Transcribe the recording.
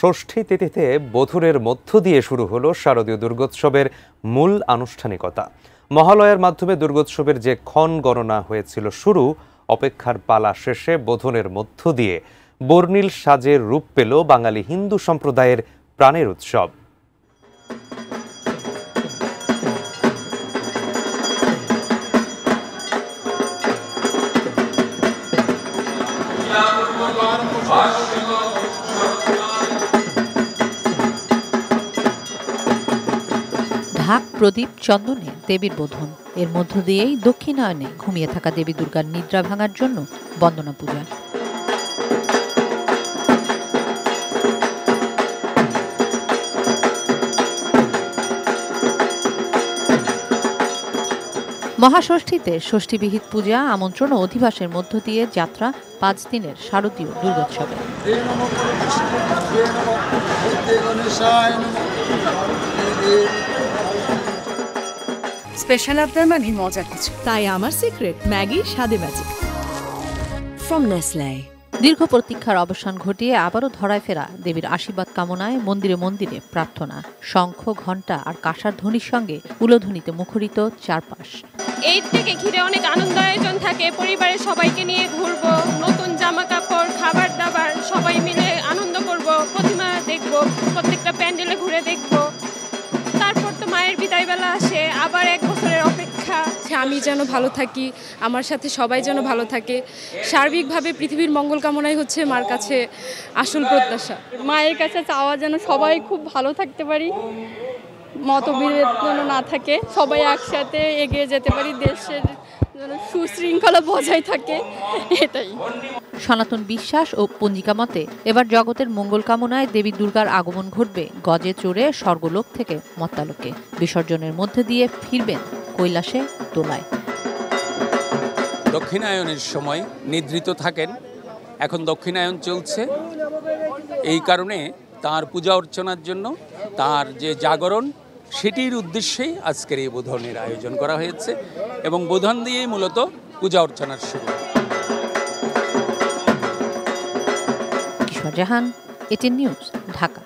ষষ্ঠী তিথিতে বধূরের মধ্য দিয়ে শুরু হলো শারদীয় দুর্গোৎসবের মূল আনুষ্ঠানিকতা। মহালয়ার মাধ্যমে দুর্গোৎসবের যে ক্ষণ গণনা হয়েছিল শুরু, অপেক্ষার পালা শেষে বোধনের মধ্য দিয়ে বর্ণিল সাজের রূপ পেল বাঙালি হিন্দু সম্প্রদায়ের প্রাণের উৎসব। ঢাক, প্রদীপ, চন্দনে দেবীর বোধন, এর মধ্য দিয়েই দক্ষিণায়নে ঘুমিয়ে থাকা দেবী দুর্গার নিদ্রা ভাঙার জন্য বন্দনা পূজা। মহাষষ্ঠীতে ষষ্ঠীবিহিত পূজা, আমন্ত্রণ ও অধিবাসের মধ্য দিয়ে যাত্রা 5 দিনের শারদীয় দুর্গোৎসবে। স্পেশাল আবদার মানে মজার কিছু, তাই আমার সিক্রেট ম্যাগি স্বাদে ম্যাজিক ফ্রম নেসলে। দীর্ঘ প্রতীক্ষার অবসান ঘটিয়ে আবারও ধরায় ফেরা দেবীর আশীর্বাদ কামনায় মন্দিরে মন্দিরে প্রার্থনা, শঙ্খ, ঘণ্টা আর কাঁসার ধ্বনির সঙ্গে উলধ্বনিতে মুখরিত চারপাশ। এই থেকে ঘিরে অনেক আনন্দ আয়োজন থাকে, পরিবারের সবাইকে নিয়ে ঘুরবো, নতুন জামা কাপড়, খাবার দাবার সবাই মিলে আনন্দ করব, প্রতিমা দেখব, প্রত্যেকটা প্যান্ডেলে ঘুরে দেখব। তারপর তো মায়ের বিদায় বেলা আসে, আবার 1 বছরের অপেক্ষা। আমি যেন ভালো থাকি, আমার সাথে সবাই যেন ভালো থাকে, সার্বিকভাবে পৃথিবীর মঙ্গল কামনাই হচ্ছে মার কাছে আসল প্রত্যাশা। মায়ের কাছে চাওয়া যেন সবাই খুব ভালো থাকতে পারি, মতবিরোধ যেন না থাকে, সবাই একসাথে এগিয়ে যেতে পারি, দেশের যেন সুশৃঙ্খলা বজায় থাকে, এটাই। সনাতন বিশ্বাস ও পঞ্জিকা মতে এবার জগতের মঙ্গল কামনায় দেবী দুর্গার আগমন ঘটবে গজে চড়ে স্বর্গলোক থেকে মর্ত্যালোকে। বিসর্জনের মধ্যে দিয়ে ফিরবেন কৈলাসে দোলায়। দক্ষিণায়নের সময় নিদ্রিত থাকেন, এখন দক্ষিণায়ন চলছে, এই কারণে তার পূজা অর্চনার জন্য তার যে জাগরণ, সেটির উদ্দেশ্যেই আজকের এই বোধনের আয়োজন করা হয়েছে এবং বোধন দিয়েই মূলত পূজা অর্চনার শুরু। কিশোর জাহান, এটিএন নিউজ, ঢাকা।